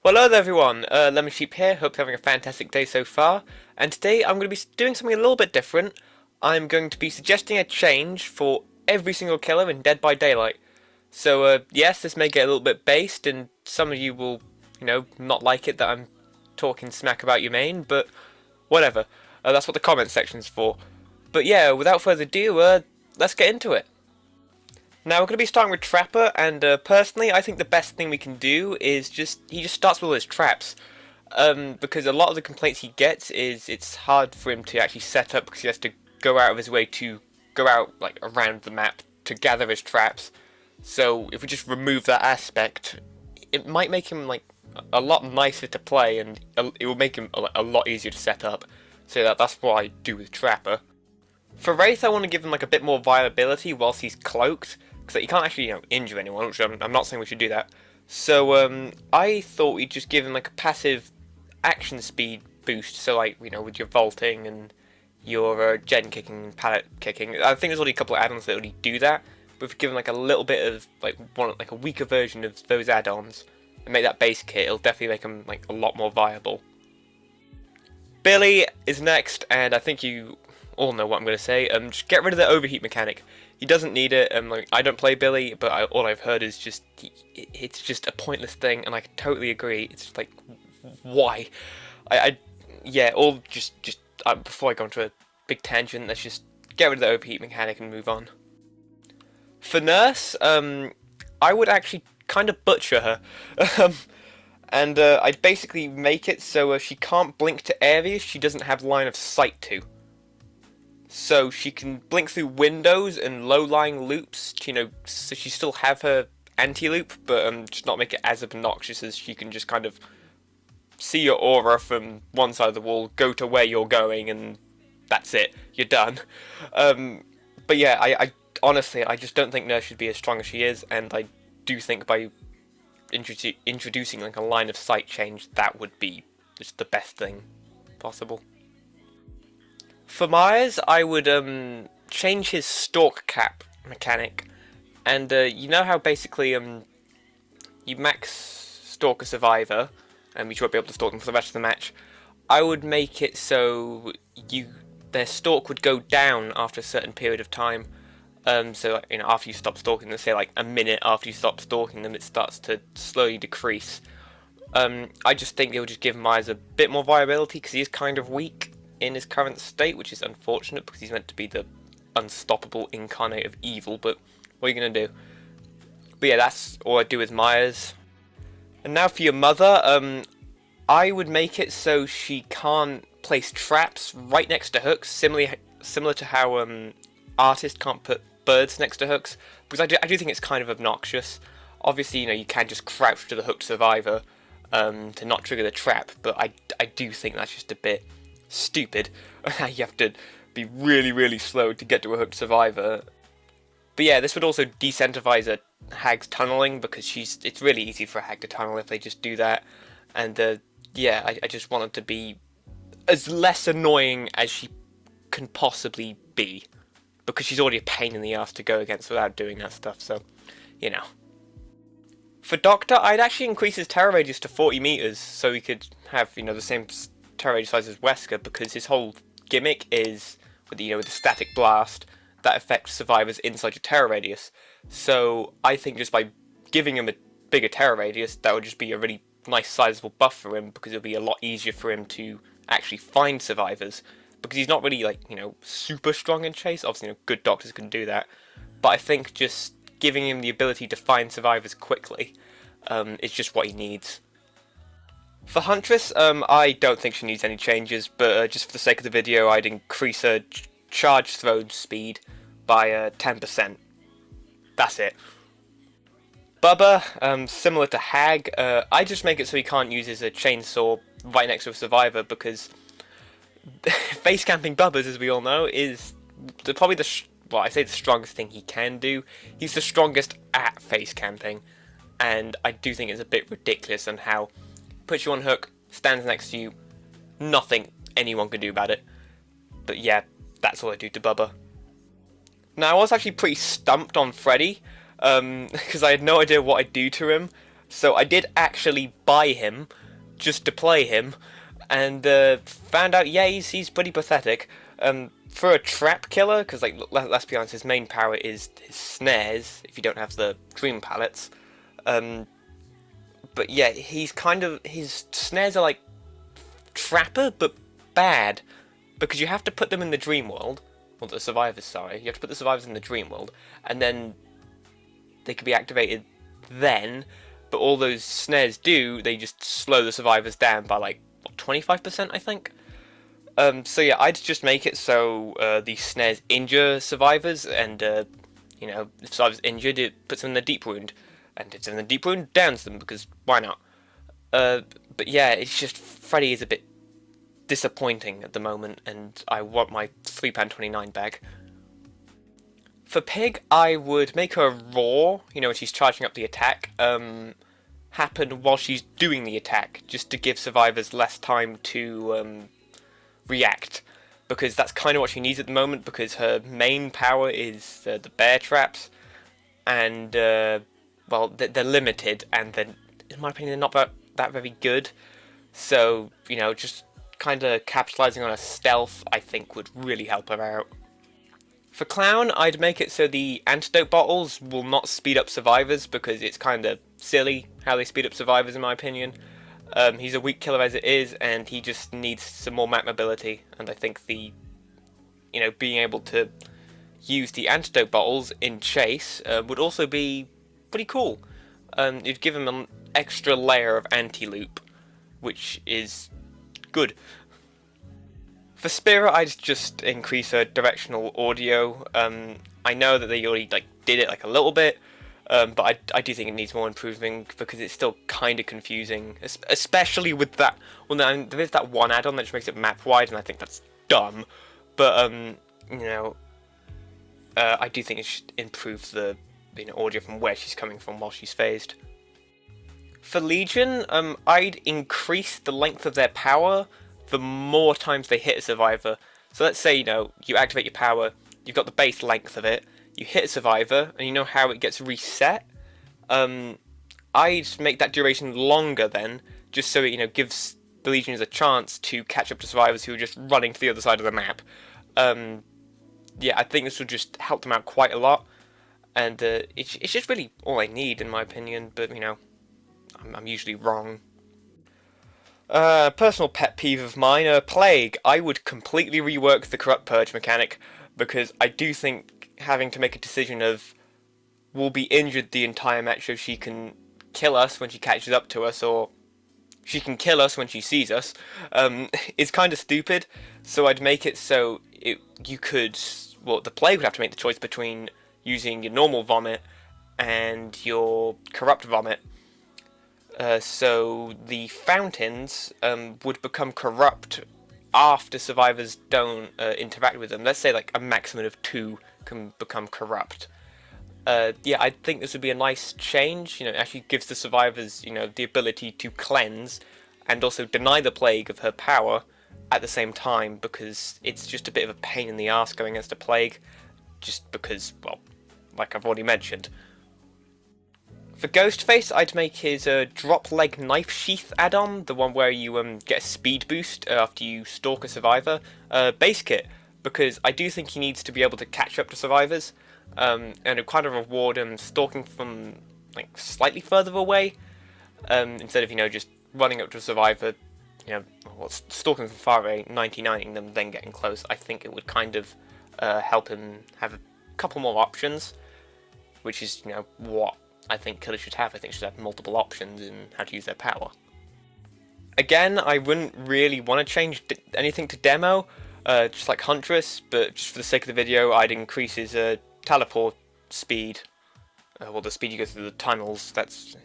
Well, hello there everyone, Lemon Sheep here, hope you're having a fantastic day so far, and today I'm going to be doing something a little bit different. I'm going to be suggesting a change for every single killer in Dead by Daylight. So, yes, this may get a little bit based, and some of you will, not like it that I'm talking smack about your main, but whatever. That's what the comment section's for. But yeah, without further ado, let's get into it. Now we're going to be starting with Trapper, and personally, I think the best thing we can do is he just starts with all his traps. Because a lot of the complaints he gets is it's hard for him to actually set up because he has to go out of his way to go out like around the map to gather his traps. So if we just remove that aspect, it might make him like a lot nicer to play, and it will make him a lot easier to set up. So that's what I do with Trapper. For Wraith, I want to give him like a bit more viability whilst he's cloaked, because he can't actually injure anyone, which I'm not saying we should do that. So I thought we'd just give him like a passive action speed boost, so like with your vaulting and your gen kicking and pallet kicking. I think there's only a couple of add-ons that already do that, but if we give him like a little bit of like a weaker version of those add-ons and make that base kit, it'll definitely make him like a lot more viable. Billy is next, and I think you all know what I'm going to say. Just get rid of the overheat mechanic. He doesn't need it. I don't play Billy, but all I've heard is it's just a pointless thing, and I totally agree. It's just like, why? Yeah. Before I go into a big tangent, let's just get rid of the overheat mechanic and move on. For Nurse, I would actually kind of butcher her. And I'd basically make it so she can't blink to areas she doesn't have line of sight to. So she can blink through windows and low-lying loops, so she still have her anti-loop, but just not make it as obnoxious as she can just kind of see your aura from one side of the wall, go to where you're going, and that's it. You're done. But yeah, I honestly, I just don't think Nurse should be as strong as she is, and I do think by introducing like a line of sight change, that would be just the best thing possible. For Myers, I would change his stalk cap mechanic, and you know how basically you max stalk a survivor, and you won't be able to stalk them for the rest of the match. I would make it so their stalk would go down after a certain period of time. So after you stop stalking them, say like a minute after you stop stalking them, it starts to slowly decrease. I just think it would just give Myers a bit more viability because he is kind of weak in his current state, which is unfortunate because he's meant to be the unstoppable incarnate of evil, but what are you going to do? But yeah, that's all I do with Myers. And now for your mother, I would make it so she can't place traps right next to hooks, similar to how Artist can't put birds next to hooks, because I do think it's kind of obnoxious. Obviously, you can just crouch to the hooked survivor to not trigger the trap, but I do think that's just a bit stupid. You have to be really, really slow to get to a hooked survivor. But yeah, this would also decentivize a hag's tunneling, because it's really easy for a hag to tunnel if they just do that. And yeah, I just want it to be as less annoying as she can possibly be, because she's already a pain in the ass to go against without doing that stuff, so, For Doctor, I'd actually increase his terror radius to 40 meters, so he could have, the same terror radius size as Wesker, because his whole gimmick is, with the static blast, that affects survivors inside your terror radius. So I think just by giving him a bigger terror radius, that would just be a really nice sizable buff for him, because it'll be a lot easier for him to actually find survivors, because he's not really super strong in chase. Obviously, good doctors can do that, but I think just giving him the ability to find survivors quickly is just what he needs. For Huntress, I don't think she needs any changes, but just for the sake of the video, I'd increase her charge throw speed by 10%. That's it. Bubba, similar to Hag, I just make it so he can't use his chainsaw right next to a survivor, because face camping Bubbas, as we all know, is probably the strongest thing he can do. He's the strongest at face camping, and I do think it's a bit ridiculous on how puts you on hook, stands next to you, nothing anyone can do about it. But yeah, that's all I do to Bubba. Now, I was actually pretty stumped on Freddy, because I had no idea what I'd do to him. So I did actually buy him just to play him, and found out, yeah, he's pretty pathetic. For a trap killer, because like let's be honest, his main power is his snares. If you don't have the dream palettes, but yeah, his snares are like trapper, but bad, because you have to put them in the dream world, or the survivors. Sorry, you have to put the survivors in the dream world, and then they can be activated then. But all those snares do, they just slow the survivors down by like 25%, I think. So yeah, I'd just make it so the snares injure survivors, and if survivors injured, it puts them in the deep wound, and if it's in the deep wound, downs them, because why not? But yeah, it's just Freddy is a bit disappointing at the moment, and I want my £3.29 bag. For Pig, I would make her roar, when she's charging up the attack, happen while she's doing the attack, just to give survivors less time to react, because that's kind of what she needs at the moment, because her main power is the bear traps, and well, they're limited, and then, in my opinion, they're not that very good. So just kind of capitalizing on her stealth, I think, would really help her out. For Clown, I'd make it so the antidote bottles will not speed up survivors, because it's kind of silly how they speed up survivors, in my opinion. He's a weak killer as it is, and he just needs some more map mobility, and I think being able to use the antidote bottles in chase would also be pretty cool. It'd give him an extra layer of anti-loop, which is good. For Spira, I'd just increase her directional audio. I know that they already did it a little bit, but I do think it needs more improving, because it's still kind of confusing, especially with that. Well, there is that one add-on that just makes it map wide, and I think that's dumb. But I do think it should improve the audio from where she's coming from while she's phased. For Legion, I'd increase the length of their power the more times they hit a survivor. So let's say you activate your power, you've got the base length of it. You hit a survivor, and you know how it gets reset. I'd make that duration longer then, just so it gives the Legions a chance to catch up to survivors who are just running to the other side of the map. Yeah, I think this will just help them out quite a lot, and it's just really all I need, in my opinion. But I'm usually wrong. Personal pet peeve of mine, Plague. I would completely rework the Corrupt Purge mechanic, because I do think having to make a decision of will be injured the entire match so she can kill us when she catches up to us, or she can kill us when she sees us, is kind of stupid. So I'd make it so the Plague would have to make the choice between using your normal vomit and your corrupt vomit. So the fountains would become corrupt after survivors don't interact with them. Let's say a maximum of 2 can become corrupt. Yeah, I think this would be a nice change. It actually gives the survivors, the ability to cleanse and also deny the Plague of her power at the same time, because it's just a bit of a pain in the ass going against a Plague, just because, well, like I've already mentioned. For Ghostface, I'd make his drop leg knife sheath add-on, the one where you get a speed boost after you stalk a survivor, base kit, because I do think he needs to be able to catch up to survivors, and it kind of reward him stalking from slightly further away, instead of just running up to a survivor, stalking from far away, 99ing them, then getting close. I think it would kind of help him have a couple more options, which is what I think killers should have. I think should have multiple options in how to use their power. Again, I wouldn't really want to change anything to demo, just like Huntress, but just for the sake of the video, I'd increase his teleport speed, the speed you go through the tunnels. That's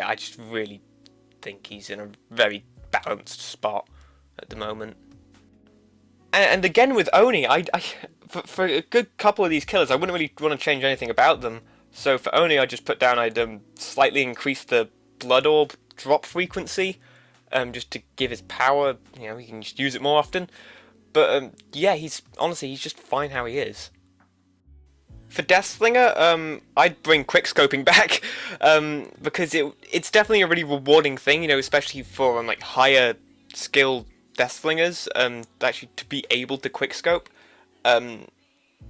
I just really think he's in a very balanced spot at the moment. And again with Oni, for a good couple of these killers, I wouldn't really want to change anything about them. So for Oni, I just put down I'd slightly increase the blood orb drop frequency, just to give his power. He can just use it more often. But yeah, he's just fine how he is. For Deathslinger, I'd bring quickscoping back, because it's definitely a really rewarding thing, especially for like higher skilled Deathslingers, actually to be able to quickscope. Um,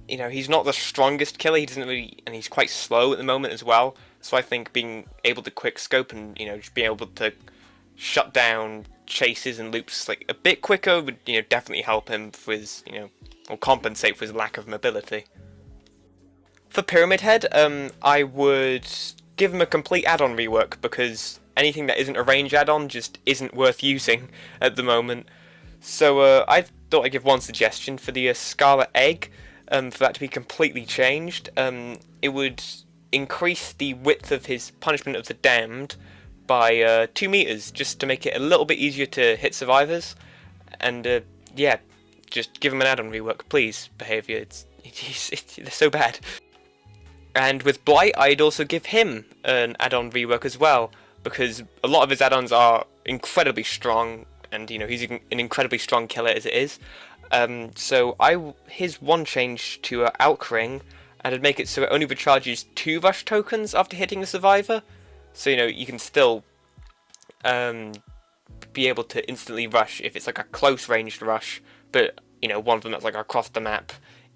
he's not the strongest killer. He doesn't really, and he's quite slow at the moment as well. So I think being able to quickscope and just being able to shut down chases and loops like a bit quicker would definitely help him for his or compensate for his lack of mobility. For Pyramid Head, I would give him a complete add-on rework because anything that isn't a range add-on just isn't worth using at the moment. So I thought I'd give one suggestion for the Scarlet Egg, for that to be completely changed. It would increase the width of his Punishment of the Damned by 2 meters, just to make it a little bit easier to hit survivors. And yeah, just give him an add-on rework, please. Behavior, they're so bad. And with Blight, I'd also give him an add-on rework as well, because a lot of his add-ons are incredibly strong, and he's an incredibly strong killer as it is. So his one change to Alkring, and I'd make it so it only recharges 2 rush tokens after hitting a survivor. So you can still be able to instantly rush if it's like a close ranged rush, but one of them that's like across the map,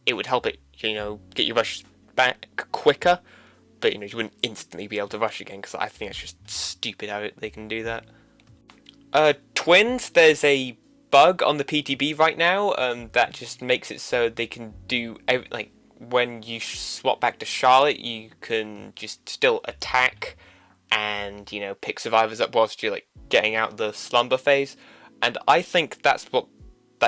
it would help it get your rush back quicker, but you wouldn't instantly be able to rush again, because I think it's just stupid how they can do that. Twins, there's a bug on the PTB right now that just makes it so they can do like when you swap back to Charlotte, you can just still attack and pick survivors up whilst you're like getting out the slumber phase, and I think that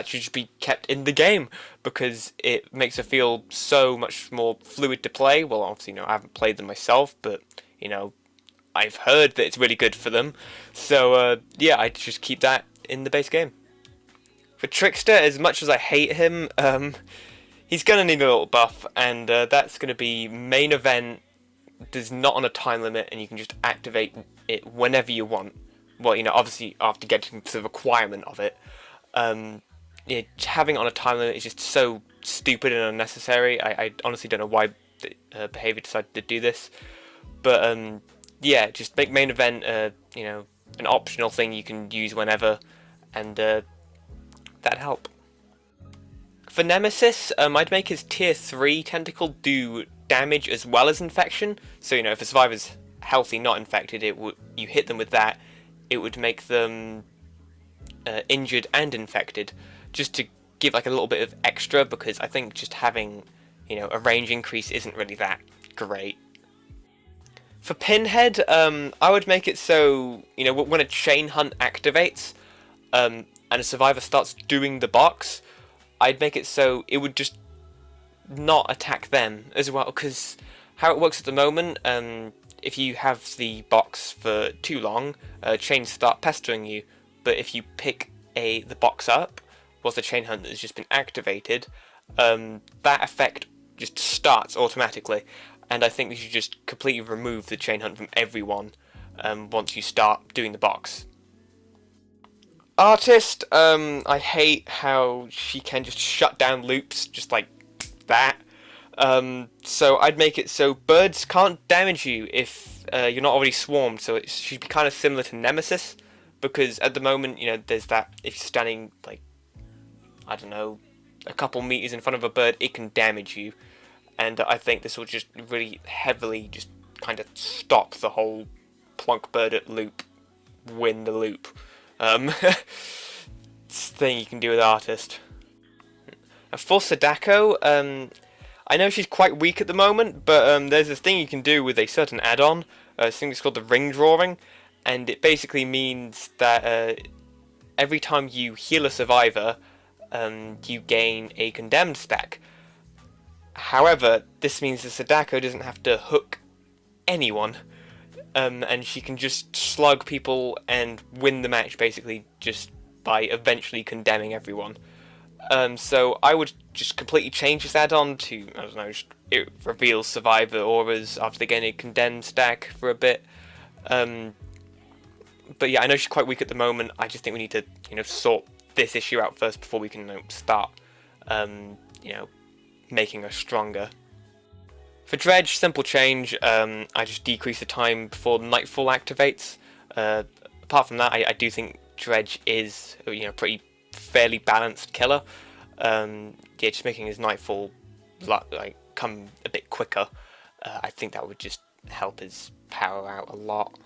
should just be kept in the game because it makes it feel so much more fluid to play. Well, obviously, I haven't played them myself, but I've heard that it's really good for them. So yeah, I just keep that in the base game. For Trickster, as much as I hate him, he's gonna need a little buff, and that's gonna be main event. Does not on a time limit, and you can just activate it whenever you want. Well, obviously after getting to the requirement of it. Having it on a time limit is just so stupid and unnecessary. I honestly don't know why Behavior decided to do this, but yeah, just make main event an optional thing you can use whenever, and that'd help. For Nemesis, I'd make his tier 3 tentacle do damage as well as infection. So if a survivor's healthy, not infected, you hit them with that, it would make them injured and infected, just to give like a little bit of extra, because I think just having a range increase isn't really that great. For Pinhead, I would make it so when a chain hunt activates and a survivor starts doing the box, I'd make it so it would just not attack them as well, because how it works at the moment, if you have the box for too long, chains start pestering you, but if you pick the box up whilst the chain hunt has just been activated, that effect just starts automatically, and I think we should just completely remove the chain hunt from everyone once you start doing the box. Artist, I hate how she can just shut down loops just like that. So I'd make it so birds can't damage you if you're not already swarmed, so it should be kind of similar to Nemesis, because at the moment, there's that, if you're standing like, I don't know, a couple meters in front of a bird, it can damage you, and I think this will just really heavily just kind of stop the whole plonk bird at loop, win the loop thing you can do with Artist. For Sadako, I know she's quite weak at the moment, but there's this thing you can do with a certain add-on, this thing is called the ring drawing, and it basically means that every time you heal a survivor, you gain a condemned stack. However, this means that Sadako doesn't have to hook anyone, and she can just slug people and win the match basically just by eventually condemning everyone. So I would just completely change this add-on to, I don't know, it reveals survivor auras after they gain a condemned stack for a bit. But yeah, I know she's quite weak at the moment. I just think we need to, sort this issue out first before we can start, making her stronger. For Dredge, simple change. I just decrease the time before Nightfall activates. Apart from that, I do think Dredge is pretty fairly balanced killer. Yeah, just making his Nightfall like come a bit quicker. I think that would just help his power out a lot.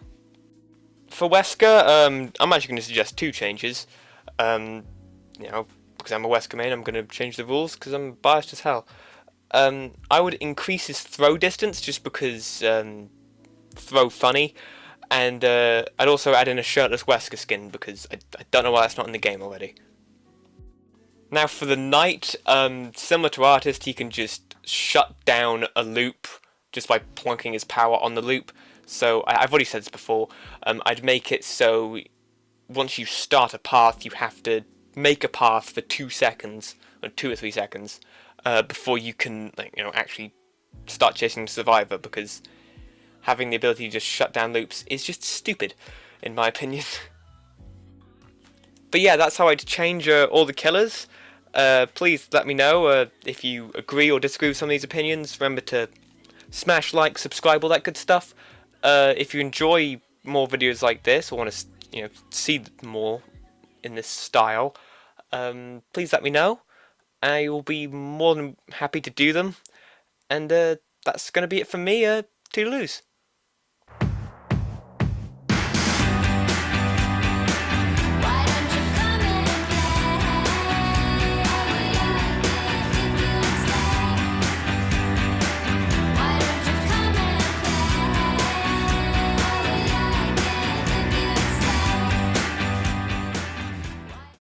For Wesker, I'm actually going to suggest two changes. Um, because I'm a Wesker main, I'm going to change the rules because I'm biased as hell. I would increase his throw distance just because throw funny, and I'd also add in a shirtless Wesker skin because I don't know why that's not in the game already. Now for the Knight, similar to Artist, he can just shut down a loop just by plonking his power on the loop. So I've already said this before. I'd make it so once you start a path, you have to make a path for 2 seconds or 2 or 3 seconds before you can actually start chasing the survivor, because having the ability to just shut down loops is just stupid, in my opinion. But yeah, that's how I'd change all the killers. Please let me know if you agree or disagree with some of these opinions. Remember to smash like, subscribe, all that good stuff. If you enjoy more videos like this or want to see more in this style, please let me know. I will be more than happy to do them. And that's going to be it from me. Toodaloos.